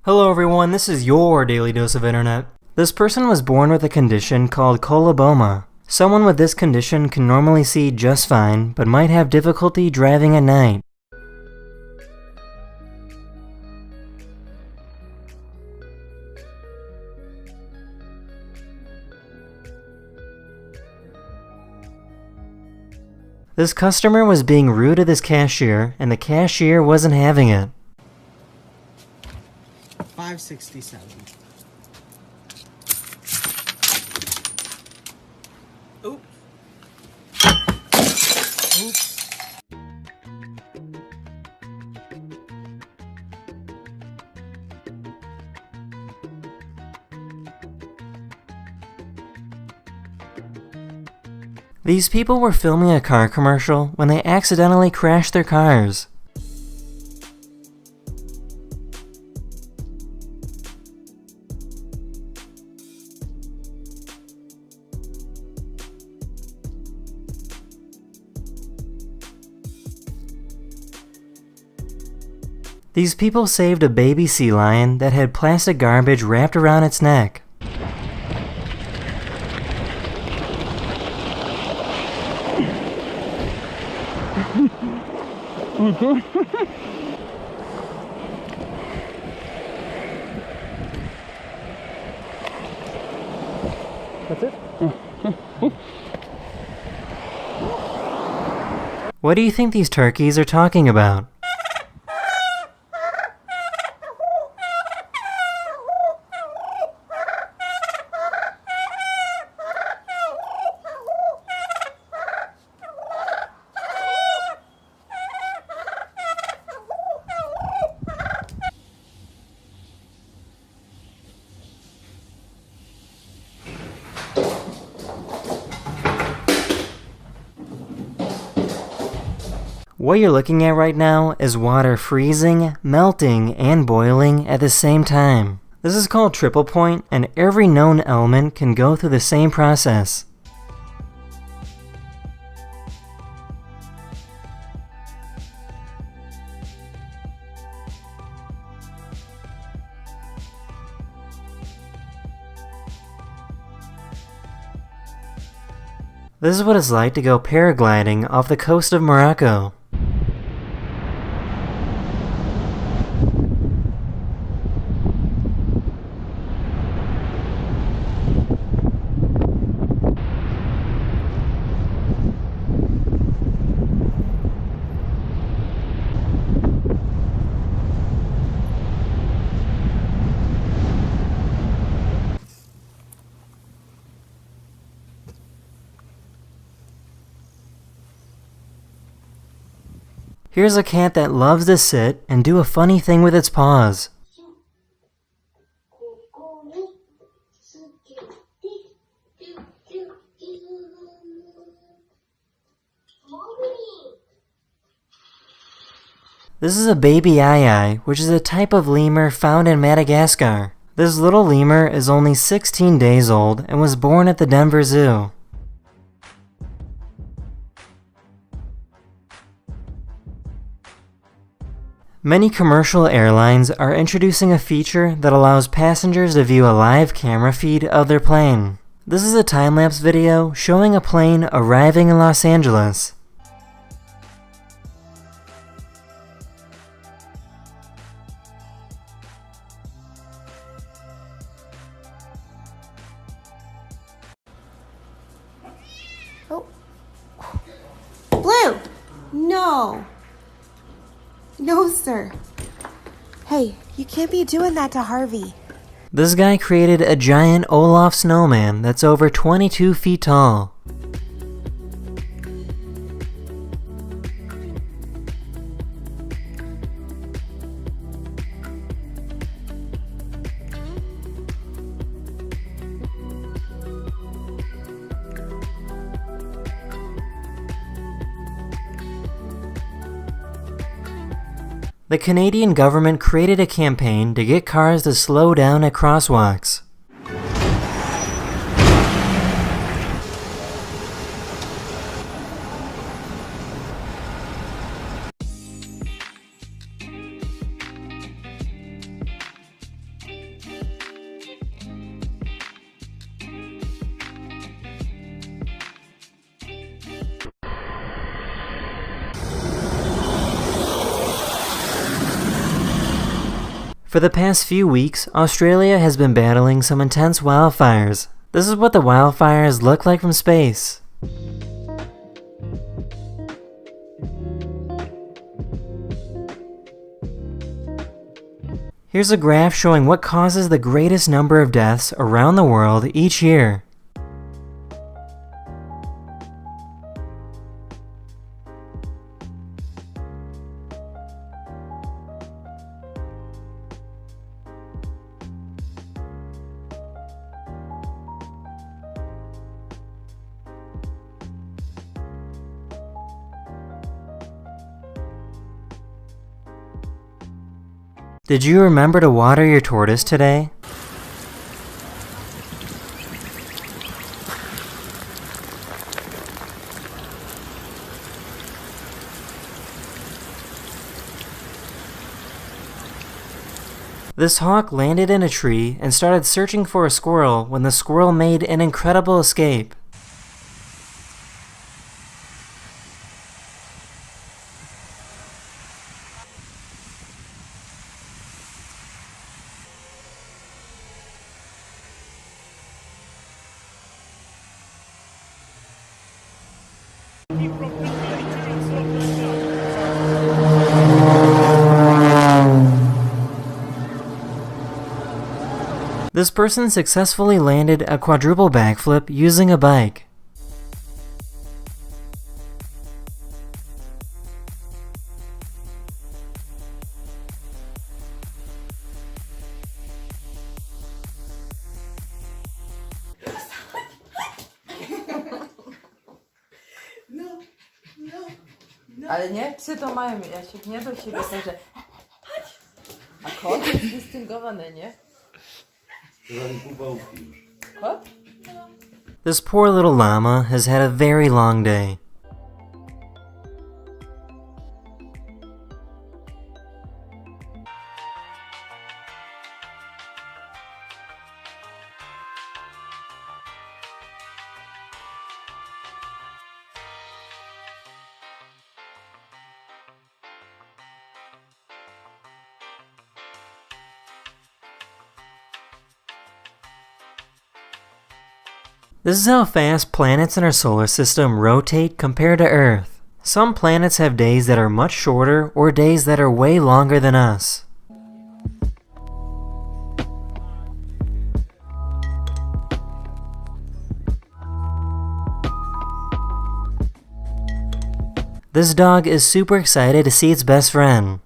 Hello everyone, this is your Daily Dose of Internet. This person was born with a condition called coloboma. Someone with this condition can normally see just fine, but might have difficulty driving at night. This customer was being rude to this cashier, and the cashier wasn't having it. 567. Oops. Oops. These people were filming a car commercial when they accidentally crashed their cars. These people saved a baby sea lion that had plastic garbage wrapped around its neck. That's it? What do you think these turkeys are talking about? What you're looking at right now is water freezing, melting, and boiling at the same time. This is called triple point, and every known element can go through the same process. This is what it's like to go paragliding off the coast of Morocco. Here's a cat that loves to sit and do a funny thing with its paws. This is a baby aye-aye, which is a type of lemur found in Madagascar. This little lemur is only 16 days old and was born at the Denver Zoo. Many commercial airlines are introducing a feature that allows passengers to view a live camera feed of their plane. This is a time-lapse video showing a plane arriving in Los Angeles. Oh. Blue! No! No, sir. Hey, you can't be doing that to Harvey. This guy created a giant Olaf snowman that's over 22 feet tall. The Canadian government created a campaign to get cars to slow down at crosswalks. For the past few weeks, Australia has been battling some intense wildfires. This is what the wildfires look like from space. Here's a graph showing what causes the greatest number of deaths around the world each year. Did you remember to water your tortoise today? This hawk landed in a tree and started searching for a squirrel when the squirrel made an incredible escape. This person successfully landed a quadruple backflip using a bike. Ale nie, psy to mają, ja się nie do siebie że a kot jest dystyngowany, nie? Kot? This poor little llama has had a very long day. This is how fast planets in our solar system rotate compared to Earth. Some planets have days that are much shorter or days that are way longer than us. This dog is super excited to see its best friend.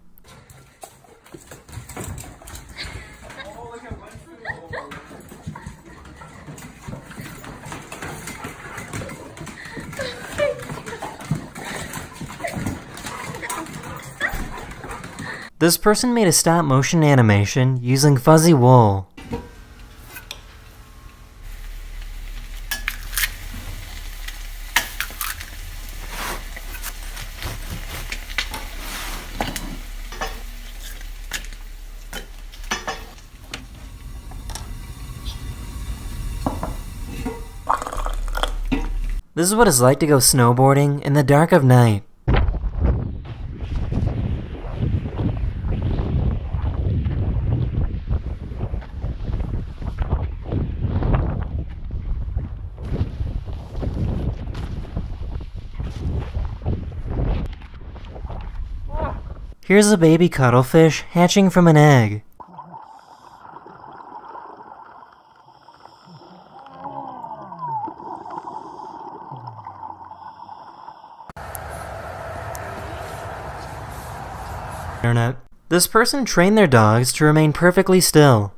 This person made a stop-motion animation using fuzzy wool. This is what it's like to go snowboarding in the dark of night. Here's a baby cuttlefish hatching from an egg. Internet. This person trained their dogs to remain perfectly still.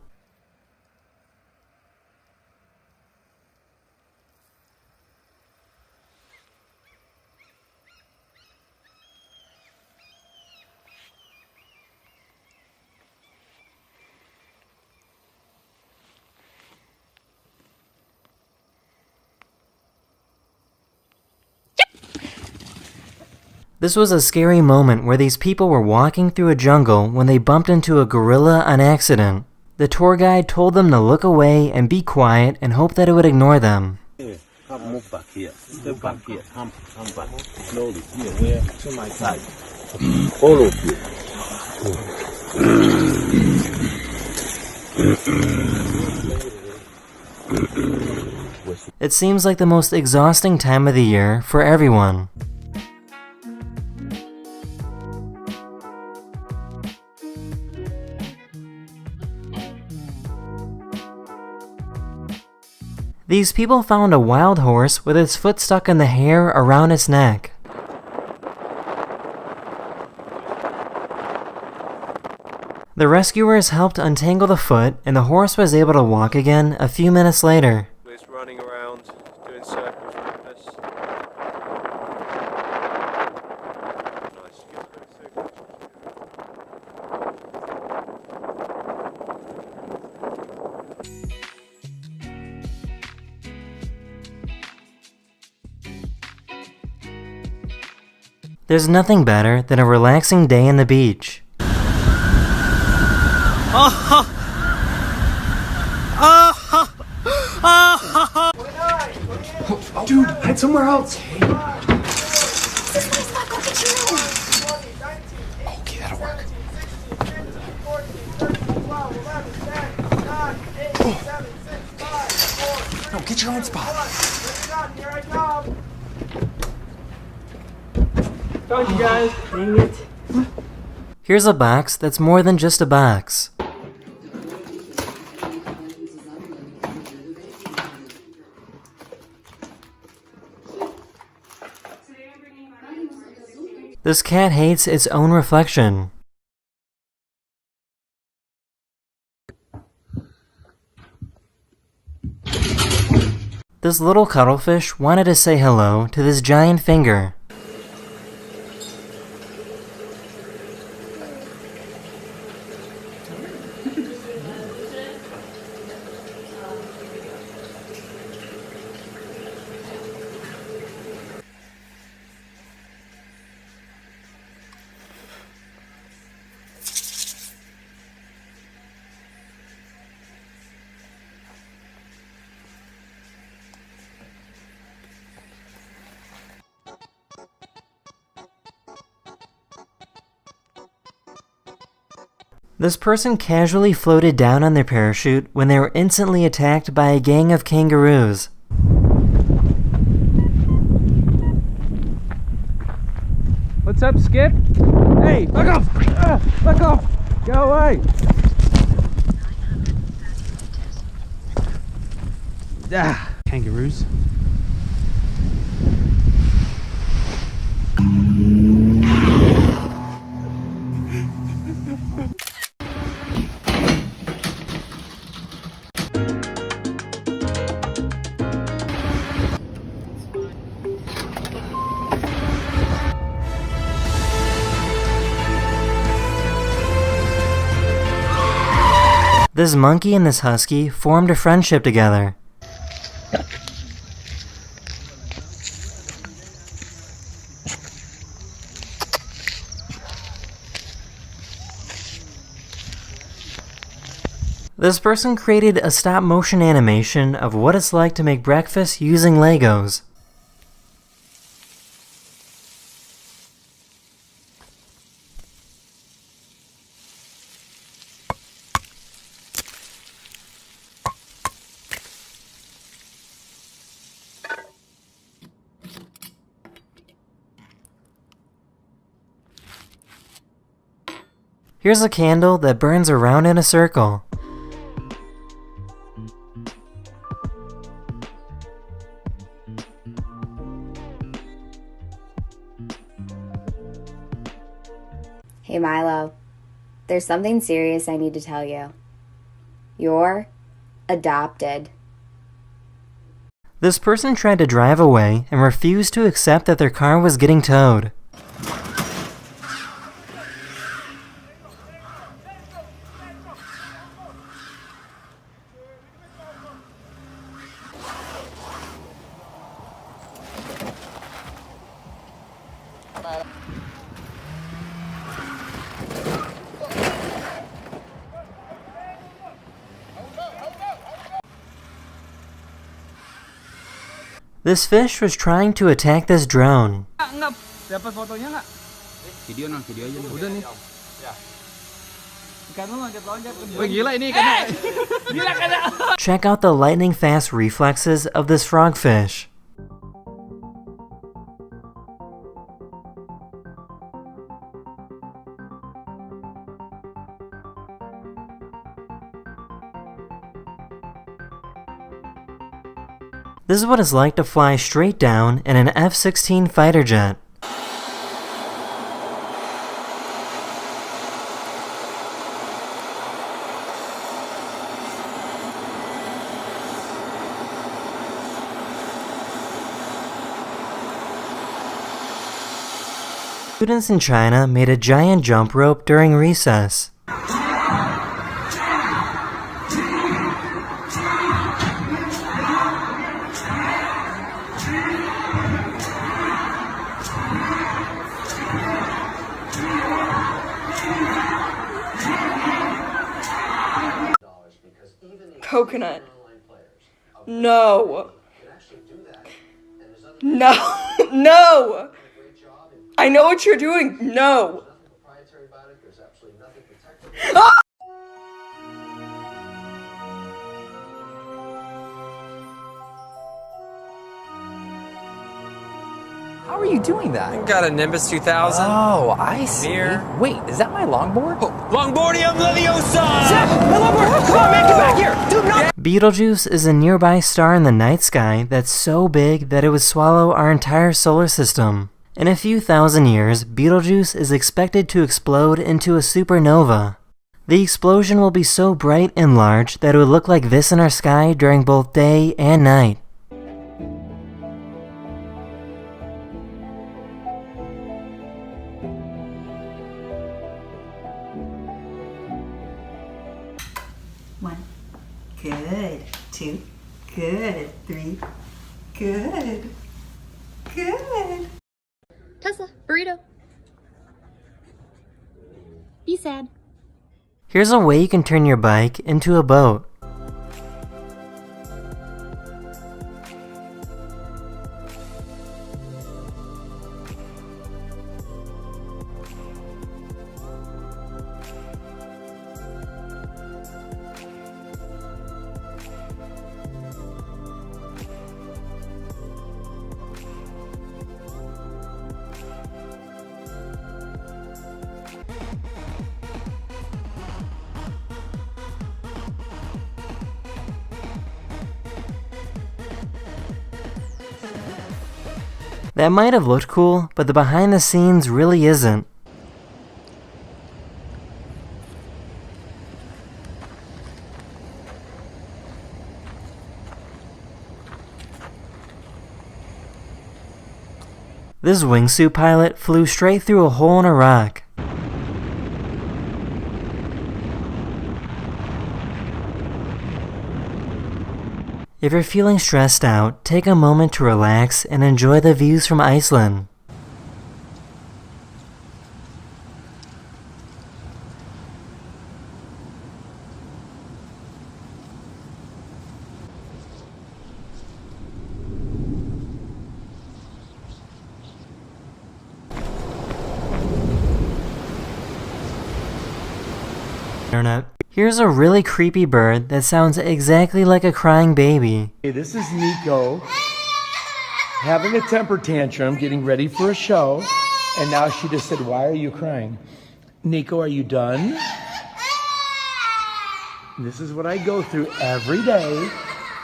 This was a scary moment where these people were walking through a jungle when they bumped into a gorilla on accident. The tour guide told them to look away and be quiet and hope that it would ignore them. Move back here. Step back here. Come back. Slowly. Here, where? To my side. All of you. It seems like the most exhausting time of the year for everyone. These people found a wild horse with its foot stuck in the hair around its neck. The rescuers helped untangle the foot, and the horse was able to walk again a few minutes later. It's running around, doing circles with us. Nice. There's nothing better than a relaxing day in the beach. Dude, head somewhere else. Okay, that'll work. No, get your own spot. Found you guys. Dang it. Here's a box that's more than just a box. This cat hates its own reflection. This little cuttlefish wanted to say hello to this giant finger. This person casually floated down on their parachute when they were instantly attacked by a gang of kangaroos. What's up, Skip? Hey, back off! Back off! Go away! Kangaroos. This monkey and this husky formed a friendship together. This person created a stop-motion animation of what it's like to make breakfast using Legos. Here's a candle that burns around in a circle. Hey Milo, there's something serious I need to tell you. You're adopted. This person tried to drive away and refused to accept that their car was getting towed. This fish was trying to attack this drone. Dapat fotonya nggak? Video aja. Udah nih. Check out the lightning fast reflexes of this frogfish. This is what it's like to fly straight down in an F-16 fighter jet. Students in China made a giant jump rope during recess. Coconut. No. No. No. I know what you're doing. No. Ah! How are you doing that? Got a Nimbus 2000. Oh, I see. Mirror. Wait, is that my longboard? Longboardium Leviosa! Zach, my longboard! Come on, man, get back here! Do not! Betelgeuse is a nearby star in the night sky that's so big that it would swallow our entire solar system. In a few thousand years, Betelgeuse is expected to explode into a supernova. The explosion will be so bright and large that it would look like this in our sky during both day and night. One, good. Two, good. Three, good. Good. Tesla, burrito. Be sad. Here's a way you can turn your bike into a boat. That might have looked cool, but the behind the scenes really isn't. This wingsuit pilot flew straight through a hole in a rock. If you're feeling stressed out, take a moment to relax and enjoy the views from Iceland. Internet. Here's a really creepy bird that sounds exactly like a crying baby. Hey, this is Nico having a temper tantrum, getting ready for a show, and now she just said, "Why are you crying?" Nico, are you done? This is what I go through every day,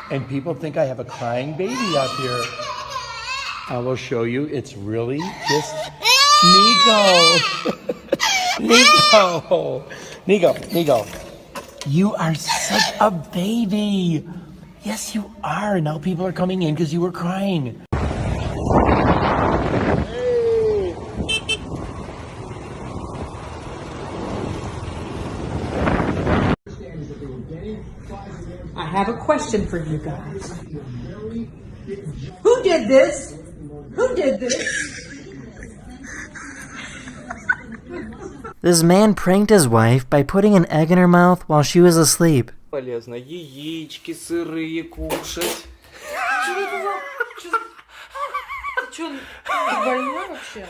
and people think I have a crying baby up here. I will show you. It's really just Nico. Nico. You are such a baby. Yes, you are. Now people are coming in because you were crying. I have a question for you guys. Who did this? Who did this? This man pranked his wife by putting an egg in her mouth while she was asleep. Полезно яички сырые кушать. Что это за... Ты что, ты больной вообще?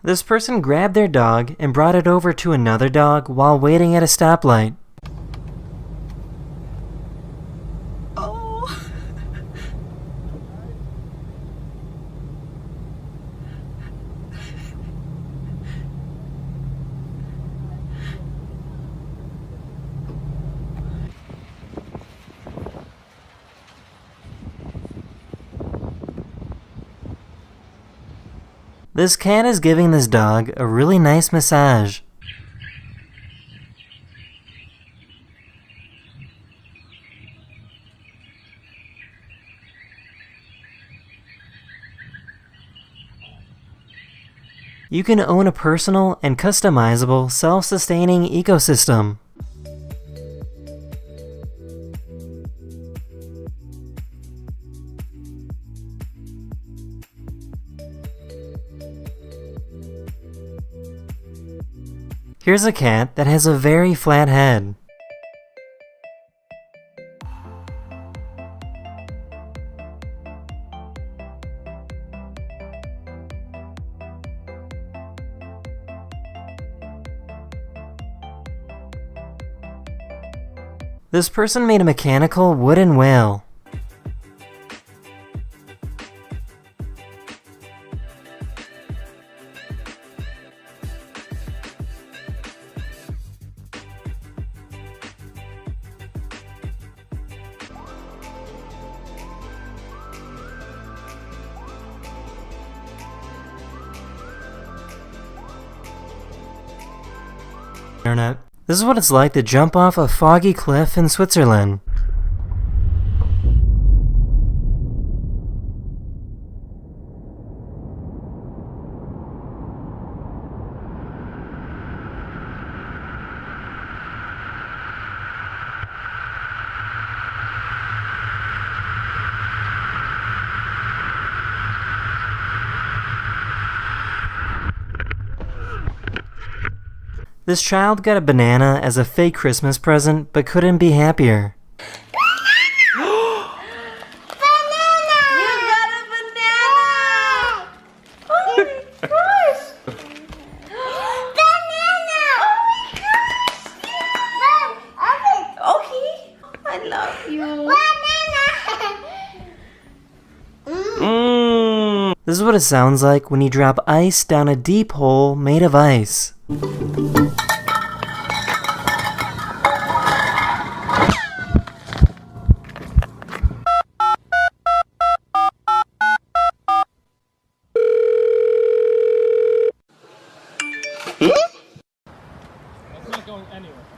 This person grabbed their dog and brought it over to another dog while waiting at a stoplight. This cat is giving this dog a really nice massage. You can own a personal and customizable self-sustaining ecosystem. Here's a cat that has a very flat head. This person made a mechanical wooden whale. Internet. This is what it's like to jump off a foggy cliff in Switzerland. This child got a banana as a fake Christmas present, but couldn't be happier. This is what it sounds like when you drop ice down a deep hole made of ice.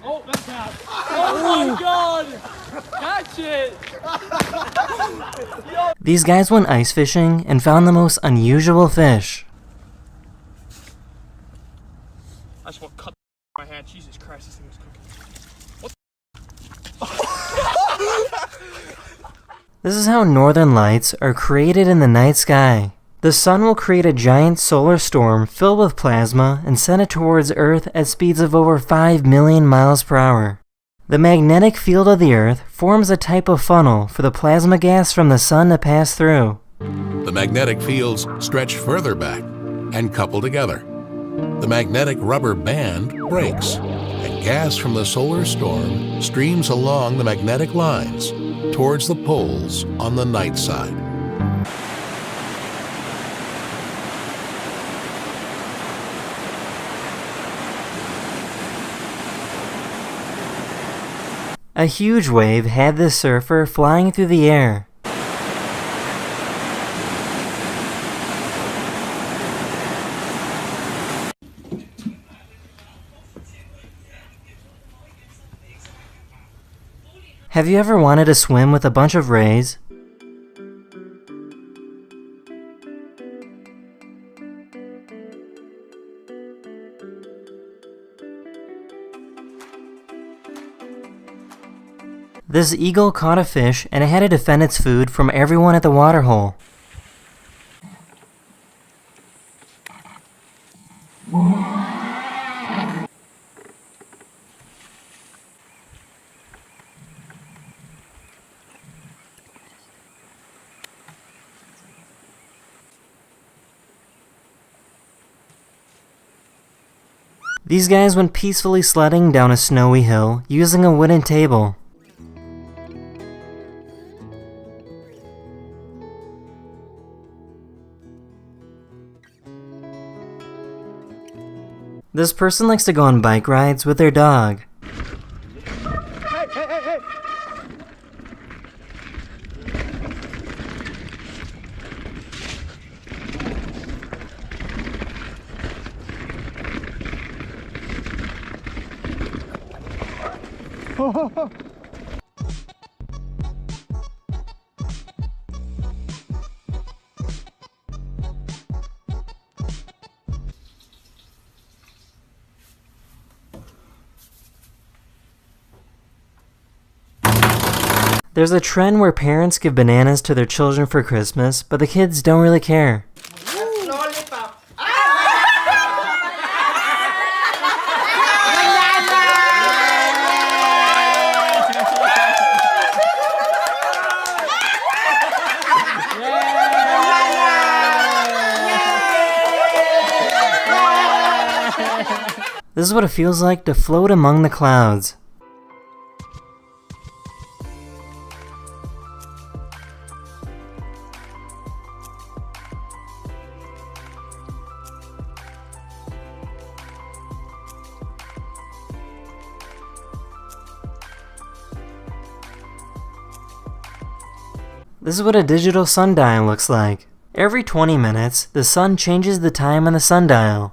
Oh, that's out. Oh my god! Catch it! These guys went ice fishing and found the most unusual fish. I just want to cut my hand. Jesus Christ, this thing was cooking. This is how northern lights are created in the night sky. The sun will create a giant solar storm filled with plasma and send it towards Earth at speeds of over 5 million miles per hour. The magnetic field of the Earth forms a type of funnel for the plasma gas from the sun to pass through. The magnetic fields stretch further back and couple together. The magnetic rubber band breaks, and gas from the solar storm streams along the magnetic lines towards the poles on the night side. A huge wave had this surfer flying through the air. Have you ever wanted to swim with a bunch of rays? This eagle caught a fish and it had to defend its food from everyone at the waterhole. These guys went peacefully sledding down a snowy hill using a wooden table. This person likes to go on bike rides with their dog. Hey, hey, hey, hey! There's a trend where parents give bananas to their children for Christmas, but the kids don't really care. This is what it feels like to float among the clouds. This is what a digital sundial looks like. Every 20 minutes, the sun changes the time on the sundial.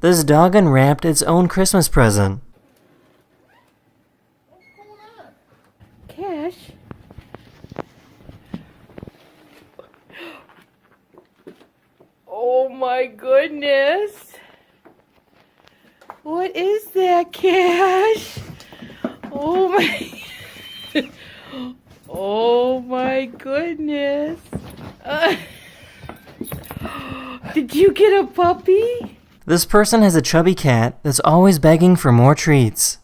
This dog unwrapped its own Christmas present. Cash? Oh my goodness. What is that, Cash? Oh my... Oh my goodness. Did you get a puppy? This person has a chubby cat that's always begging for more treats.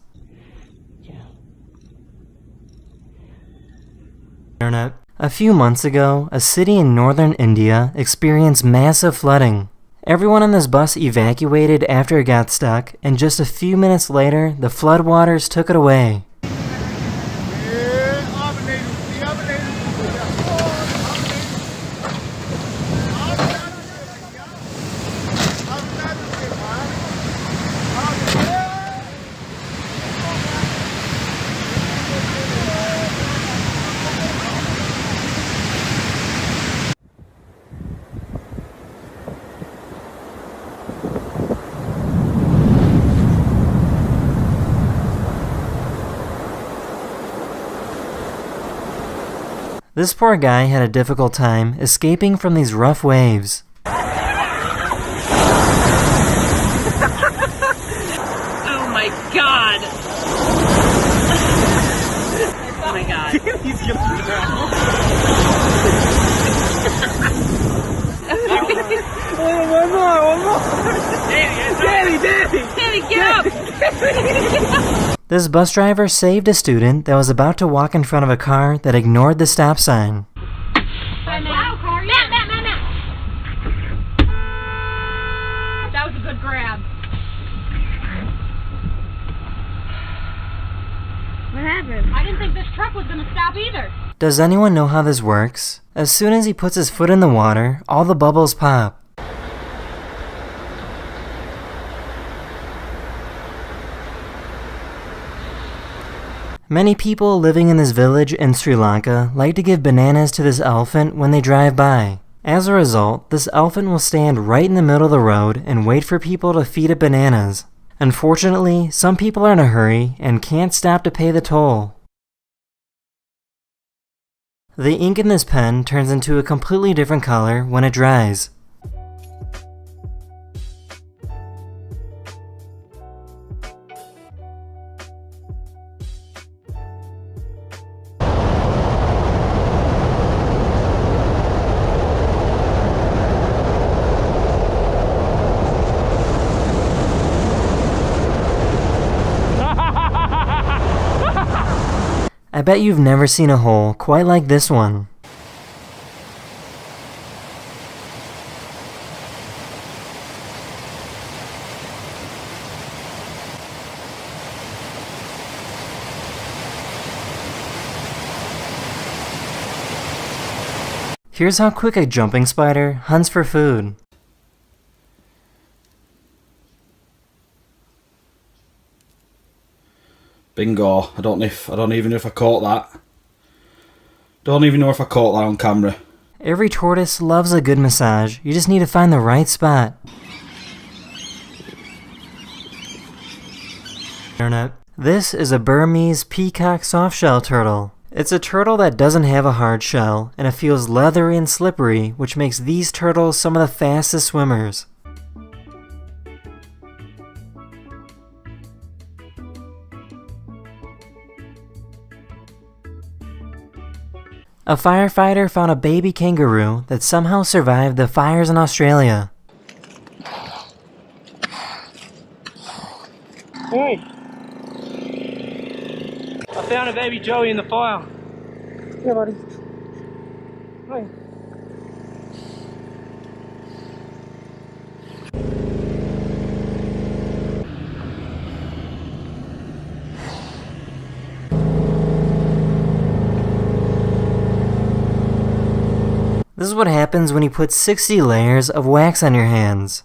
Internet. A few months ago, a city in northern India experienced massive flooding. Everyone on this bus evacuated after it got stuck, and just a few minutes later, the floodwaters took it away. This poor guy had a difficult time escaping from these rough waves. Oh my god! Oh my god. He's jumping around. One more! Danny, get up! This bus driver saved a student that was about to walk in front of a car that ignored the stop sign. That was a good grab. What happened? I didn't think this truck was going to stop either. Does anyone know how this works? As soon as he puts his foot in the water, all the bubbles pop. Many people living in this village in Sri Lanka like to give bananas to this elephant when they drive by. As a result, this elephant will stand right in the middle of the road and wait for people to feed it bananas. Unfortunately, some people are in a hurry and can't stop to pay the toll. The ink in this pen turns into a completely different color when it dries. I bet you've never seen a hole quite like this one. Here's how quick a jumping spider hunts for food. Bingo. I don't even know if I caught that. Don't even know if I caught that on camera. Every tortoise loves a good massage. You just need to find the right spot. Internet. This is a Burmese peacock softshell turtle. It's a turtle that doesn't have a hard shell, and it feels leathery and slippery, which makes these turtles some of the fastest swimmers. A firefighter found a baby kangaroo that somehow survived the fires in Australia. Hey! I found a baby Joey in the fire. Yeah, buddy. Hey. This is what happens when you put 60 layers of wax on your hands.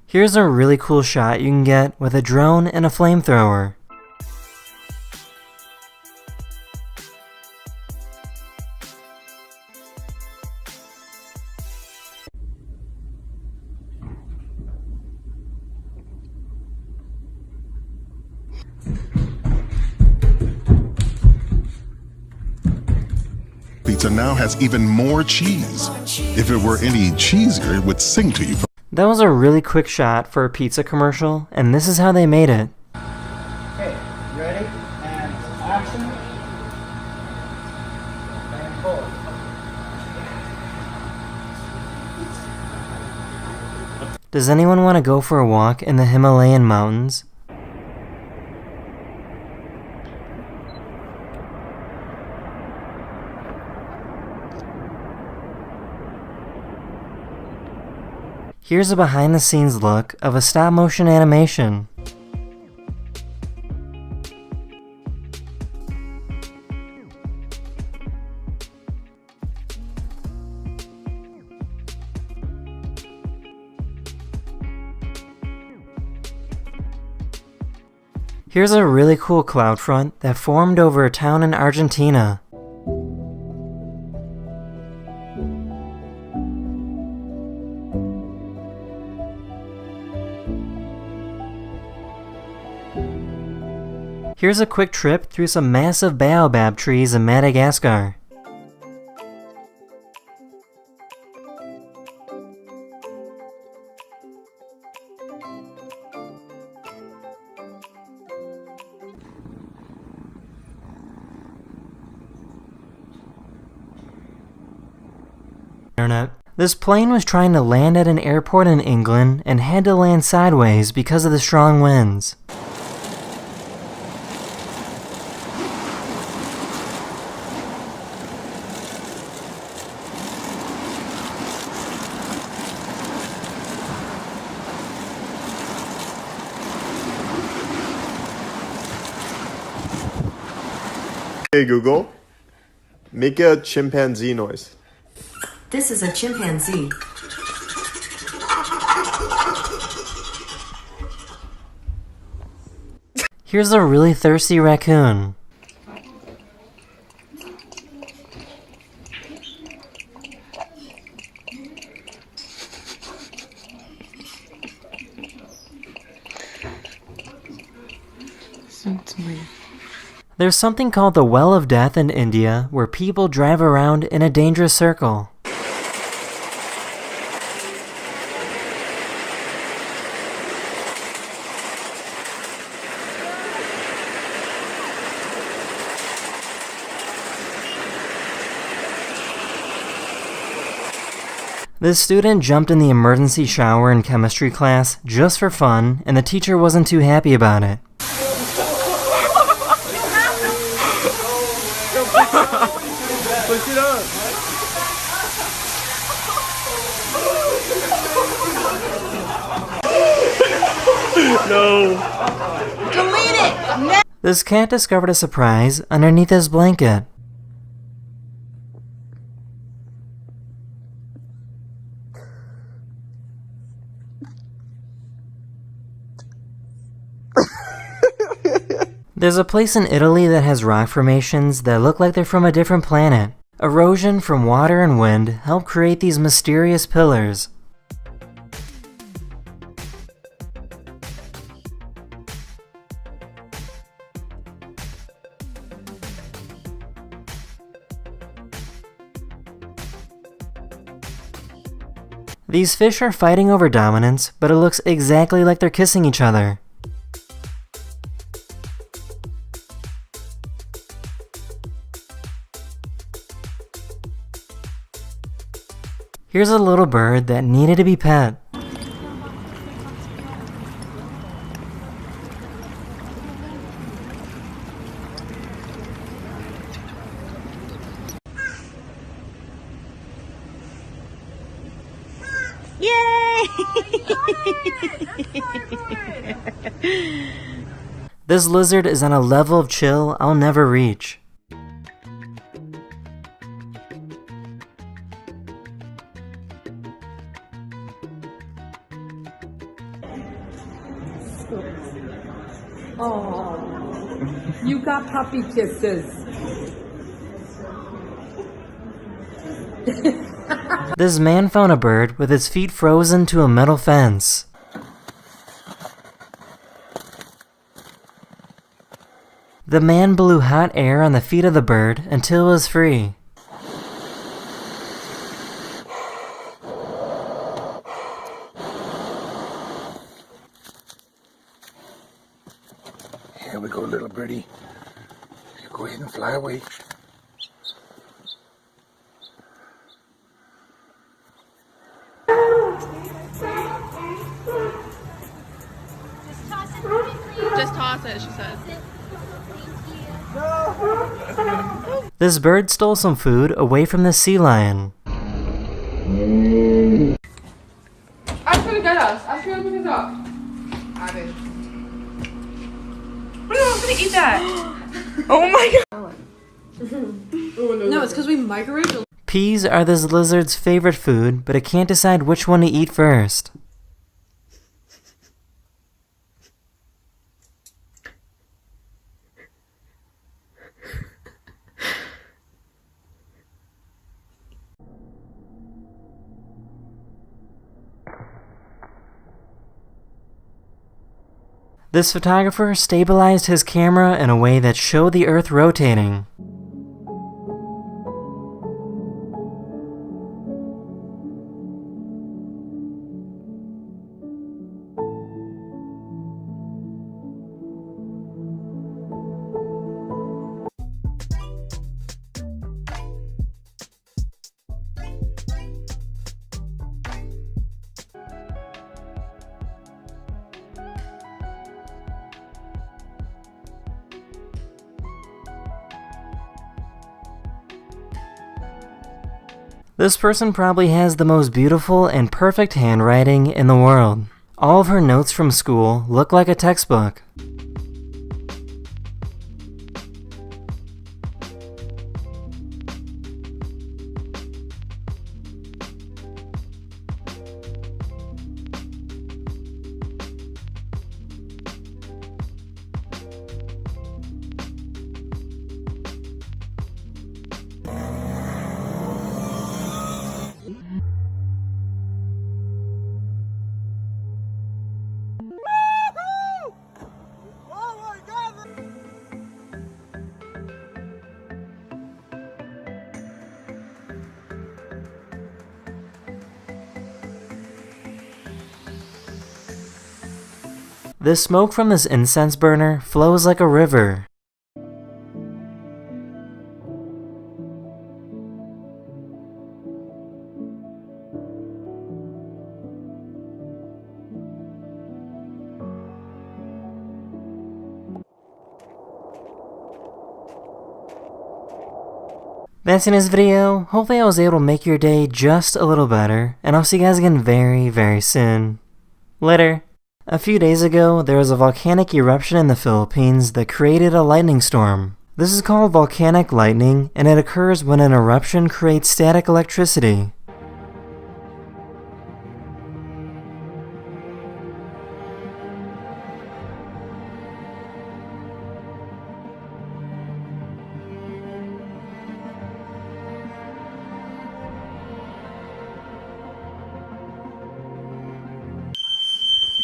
Here's a really cool shot you can get with a drone and a flamethrower. Pizza now has even more cheese. If it were any cheesier, it would sing to you. That was a really quick shot for a pizza commercial, and this is how they made it. Okay, you ready? And action. And forward. Does anyone want to go for a walk in the Himalayan mountains? Here's a behind-the-scenes look of a stop-motion animation. Here's a really cool cloud front that formed over a town in Argentina. Here's a quick trip through some massive baobab trees in Madagascar. This plane was trying to land at an airport in England and had to land sideways because of the strong winds. Hey Google, make a chimpanzee noise. This is a chimpanzee. Here's a really thirsty raccoon. There's something called the Well of Death in India where people drive around in a dangerous circle. This student jumped in the emergency shower in chemistry class just for fun, and the teacher wasn't too happy about it. Push it up. No. Delete it! This cat discovered a surprise underneath his blanket. There's a place in Italy that has rock formations that look like they're from a different planet. Erosion from water and wind help create these mysterious pillars. These fish are fighting over dominance, but it looks exactly like they're kissing each other. Here's a little bird that needed to be pet. This lizard is on a level of chill I'll never reach. Oh, you got puppy kisses. This man found a bird with its feet frozen to a metal fence. The man blew hot air on the feet of the bird until it was free. Here we go, little birdie. Go ahead and fly away. Just toss it, she says. This bird stole some food away from the sea lion. Ask her to get us. Ask her to pick us up. Abby. What are you going to eat that? Oh my god. No, it's because we microwaved it. Peas are this lizard's favorite food, but it can't decide which one to eat first. This photographer stabilized his camera in a way that showed the Earth rotating. This person probably has the most beautiful and perfect handwriting in the world. All of her notes from school look like a textbook. The smoke from this incense burner flows like a river. That's in this video. Hopefully I was able to make your day just a little better, and I'll see you guys again very, very soon. Later. A few days ago, there was a volcanic eruption in the Philippines that created a lightning storm. This is called volcanic lightning, and it occurs when an eruption creates static electricity.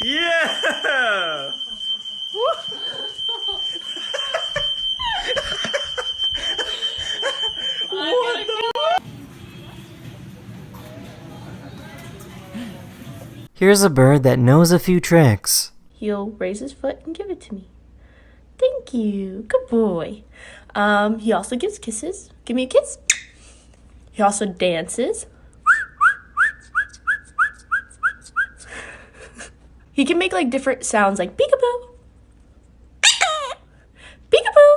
Yeah! What the? Here's a bird that knows a few tricks. He'll raise his foot and give it to me. Thank you. Good boy. He also gives kisses. Give me a kiss. He also dances. He can make like different sounds like peekaboo, peekaboo.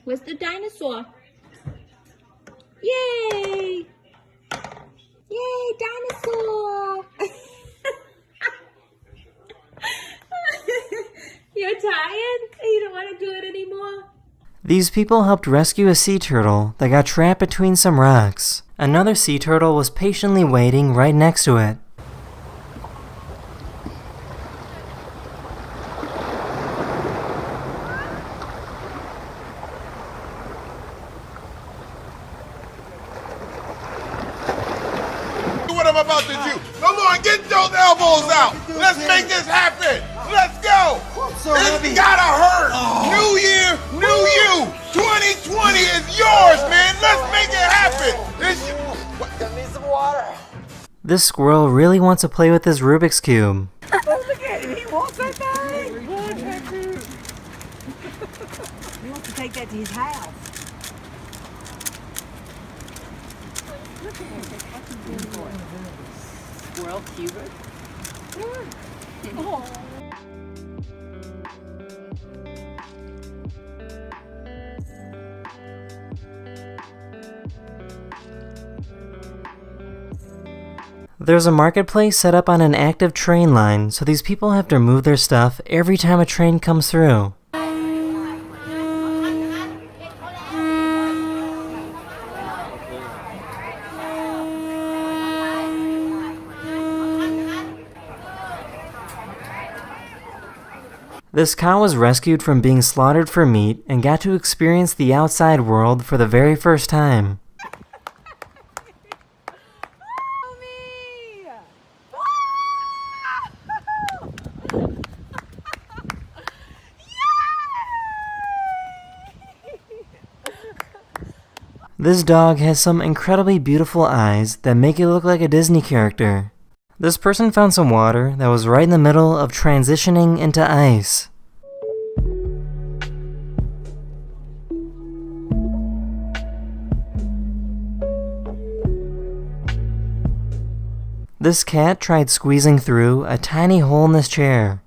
Where's the dinosaur? Yay! Yay, dinosaur! You're tired? You don't want to do it anymore? These people helped rescue a sea turtle that got trapped between some rocks. Another sea turtle was patiently waiting right next to it. What I'm about to do. Come on, get those elbows out. Let's make this happen. Let's go. It's gotta hurt. New year, new you. 2020 is yours, man. Let's make it happen. Got me some water. This squirrel really wants to play with this Rubik's Cube. Oh, look at him. He wants that thing. He wants that too. He wants to take that to his house. Look at him. Squirrel Cubert? Oh. There's a marketplace set up on an active train line, so these people have to move their stuff every time a train comes through. This cow was rescued from being slaughtered for meat and got to experience the outside world for the very first time. This dog has some incredibly beautiful eyes that make it look like a Disney character. This person found some water that was right in the middle of transitioning into ice. This cat tried squeezing through a tiny hole in this chair.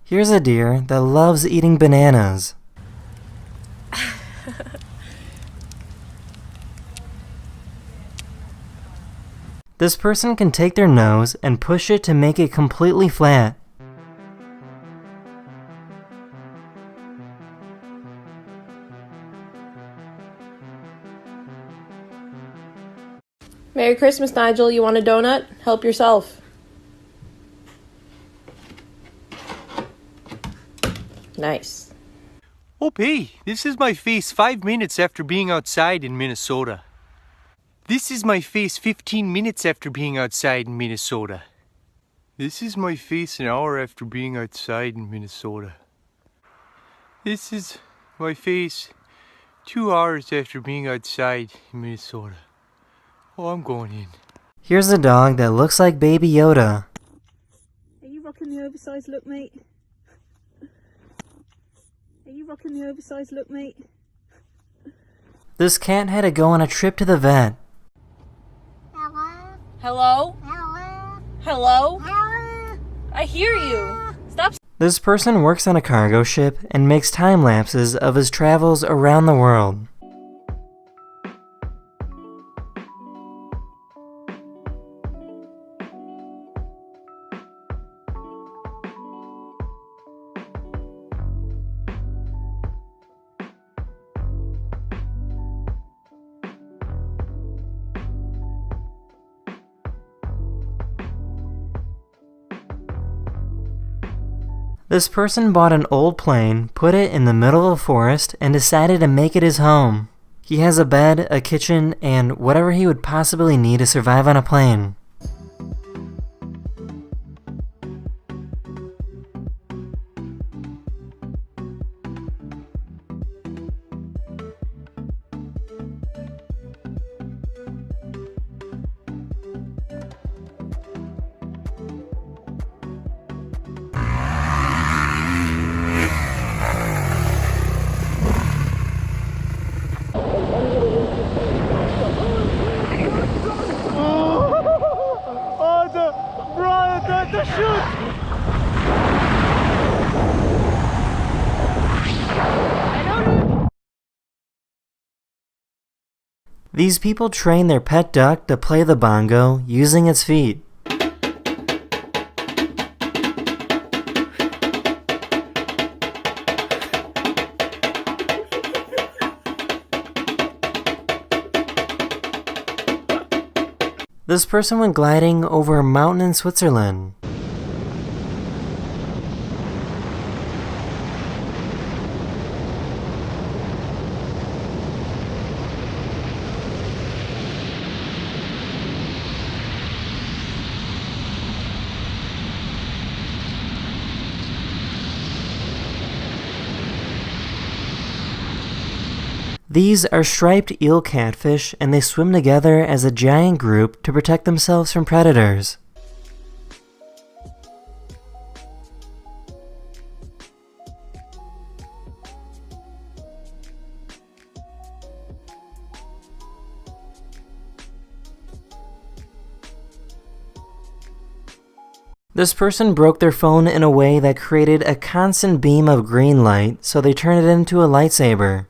Here's a deer that loves eating bananas. This person can take their nose and push it to make it completely flat. Merry Christmas, Nigel. You want a donut? Help yourself. Nice. Oh, hey, this is my face 5 minutes after being outside in Minnesota. This is my face 15 minutes after being outside in Minnesota. This is my face an hour after being outside in Minnesota. This is my face 2 hours after being outside in Minnesota. Oh, I'm going in. Here's a dog that looks like Baby Yoda. Are you rocking the oversized look, mate? rocking the oversized look, mate? This cat had to go on a trip to the vet. Hello? Hello? I hear you. Stop. This person works on a cargo ship and makes time lapses of his travels around the world. This person bought an old plane, put it in the middle of a forest, and decided to make it his home. He has a bed, a kitchen, and whatever he would possibly need to survive on a plane. the chute! These people train their pet duck to play the bongo using its feet. This person went gliding over a mountain in Switzerland. These are striped eel catfish, and they swim together as a giant group to protect themselves from predators. This person broke their phone in a way that created a constant beam of green light, so they turned it into a lightsaber.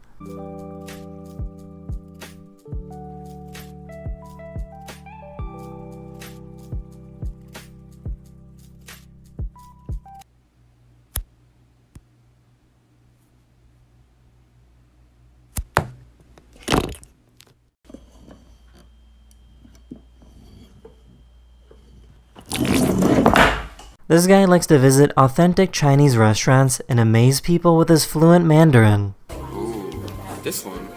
This guy likes to visit authentic Chinese restaurants and amaze people with his fluent Mandarin. Ooh, this one.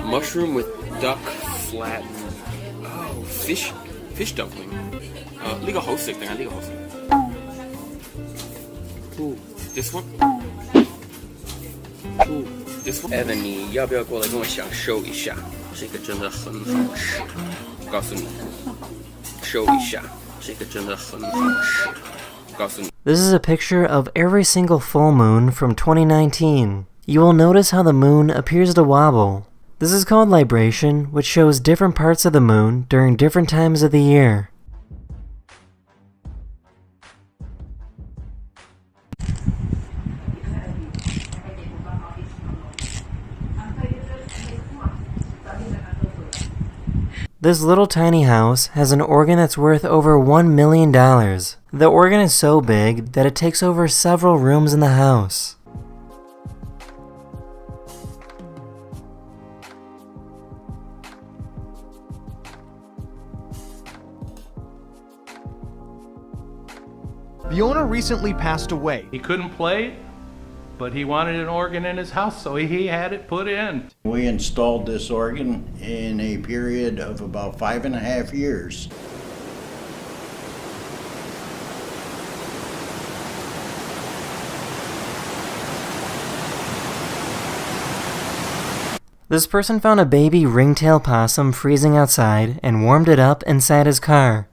Mushroom with duck flat. Oh, fish dumpling. 呢個好食定係呢個好食 Ooh, this one. Ooh, this one. Evan, 你要不要过来跟我享受一下？这个真的很好吃。告诉你，收一下，这个真的很好吃。 This is a picture of every single full moon from 2019. You will notice how the moon appears to wobble. This is called libration, which shows different parts of the moon during different times of the year. This little tiny house has an organ that's worth over $1 million. The organ is so big that it takes over several rooms in the house. The owner recently passed away. He couldn't play, but he wanted an organ in his house, so he had it put in. We installed this organ in a period of about 5.5 years. This person found a baby ringtail possum freezing outside and warmed it up inside his car.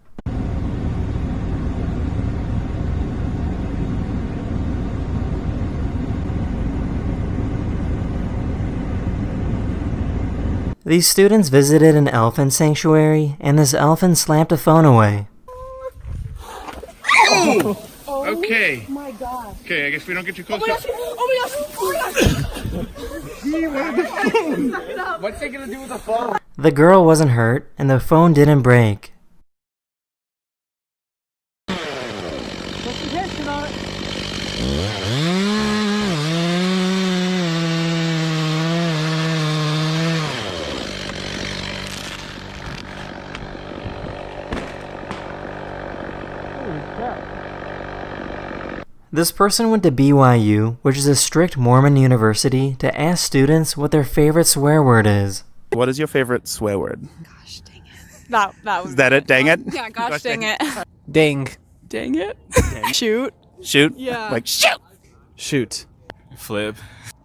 These students visited an elephant sanctuary, and this elephant slapped a phone away. Oh! Okay. Oh my god. Okay, I guess we don't get too close. Oh my gosh! Oh my gosh! He wanted the phone. What's it gonna do with the phone? The girl wasn't hurt, and the phone didn't break. Put some tension on it. This person went to BYU, which is a strict Mormon university, to ask students what their favorite swear word is. What is your favorite swear word? That was Is that it? Dang it? Yeah, gosh dang it. Dang. Dang it. Shoot. Shoot? Yeah. Like, shoot! Shoot. Flip.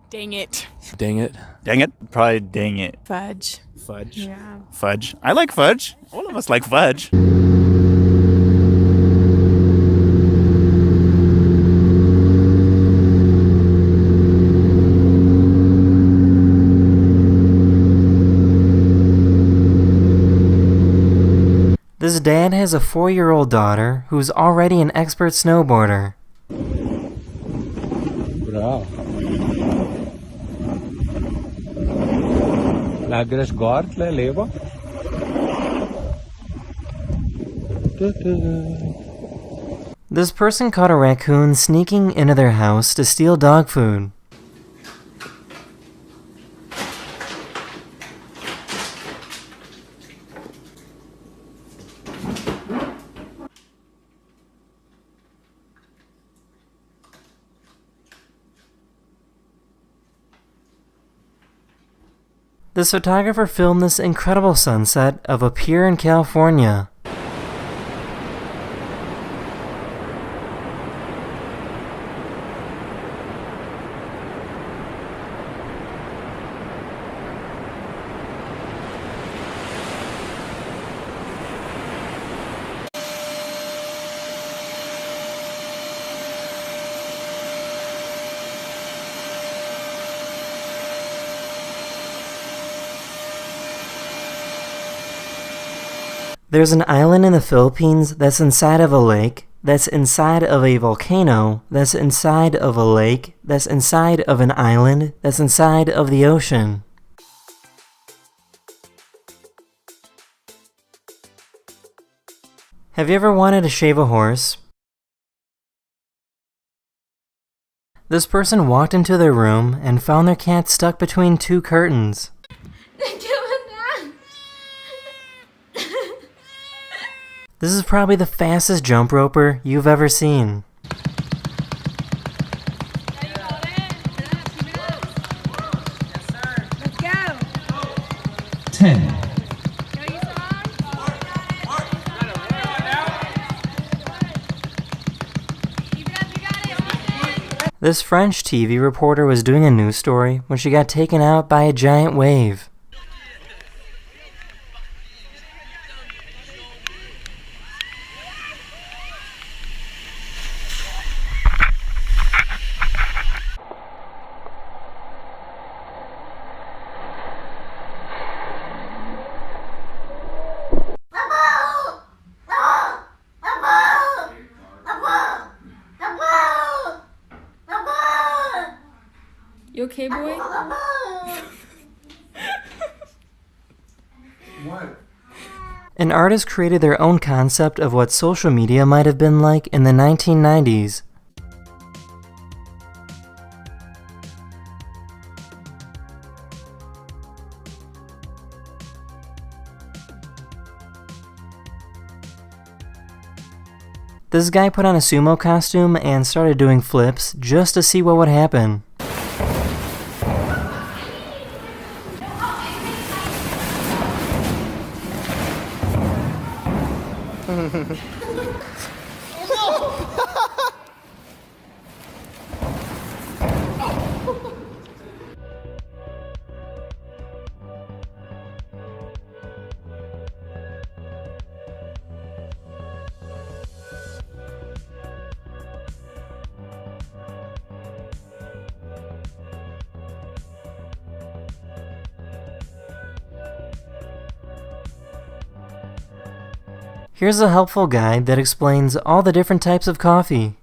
Dang it. Dang it. Dang it? Probably dang it. Fudge. Fudge. Yeah. Fudge. I like fudge. All of us like fudge. This dad has a 4-year-old daughter who's already an expert snowboarder. Bra. Lagres gort le levo. This person caught a raccoon sneaking into their house to steal dog food. This photographer filmed this incredible sunset of a pier in California. There's an island in the Philippines that's inside of a lake, that's inside of a volcano, that's inside of a lake, that's inside of an island, that's inside of the ocean. Have you ever wanted to shave a horse? This person walked into their room and found their cat stuck between 2 curtains. This is probably the fastest jump roper you've ever seen. Let's go. 10. This French TV reporter was doing a news story when she got taken out by a giant wave. You okay, boy? What? An artist created their own concept of what social media might have been like in the 1990s. This guy put on a sumo costume and started doing flips just to see what would happen. Here's a helpful guide that explains all the different types of coffee.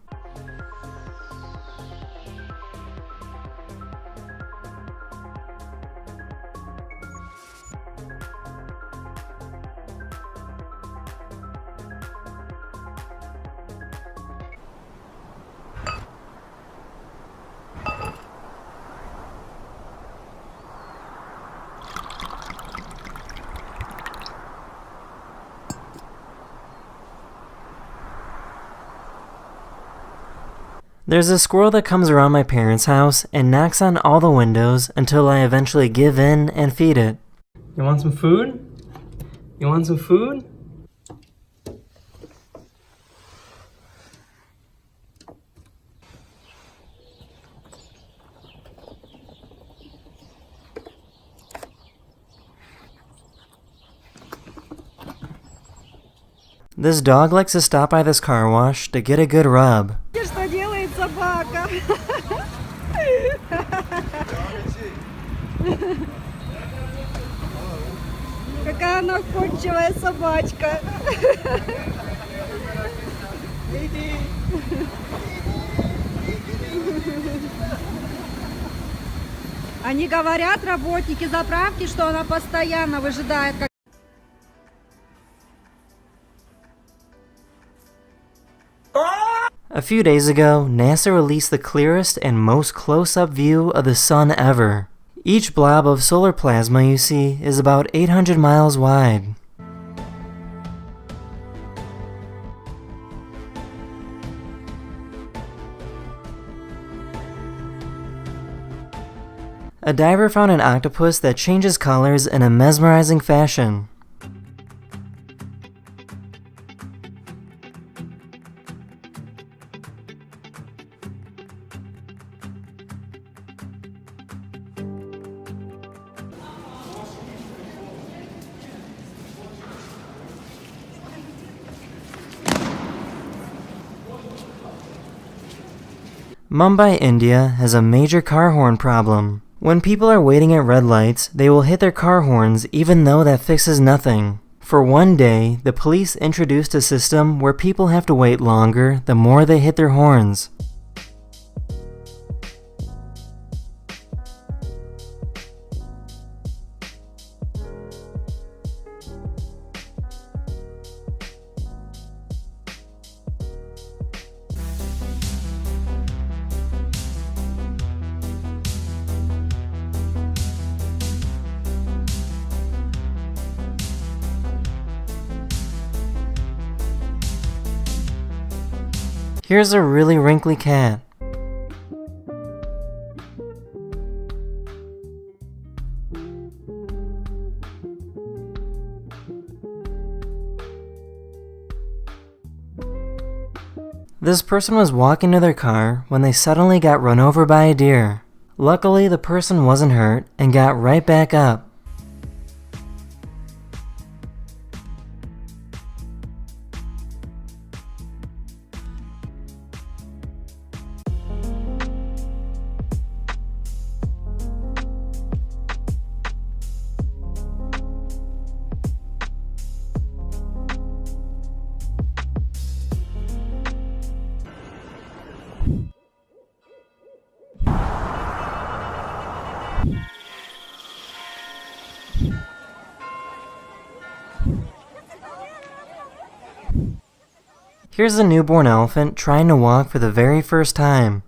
There's a squirrel that comes around my parents' house and knocks on all the windows until I eventually give in and feed it. You want some food? You want some food? This dog likes to stop by this car wash to get a good rub. Что делает собака? Какая она ходчивая собачка. Они говорят, работники заправки, что она постоянно выжидает, как... A few days ago, NASA released the clearest and most close-up view of the sun ever. Each blob of solar plasma you see is about 800 miles wide. A diver found an octopus that changes colors in a mesmerizing fashion. Mumbai, India has a major car horn problem. When people are waiting at red lights, they will hit their car horns even though that fixes nothing. For one day, the police introduced a system where people have to wait longer the more they hit their horns. Here's a really wrinkly cat. This person was walking to their car when they suddenly got run over by a deer. Luckily, the person wasn't hurt and got right back up. Here's a newborn elephant trying to walk for the very first time.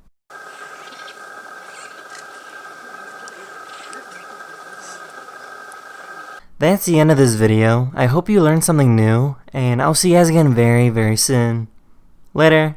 That's the end of this video. I hope you learned something new, and I'll see you guys again very, very soon. Later.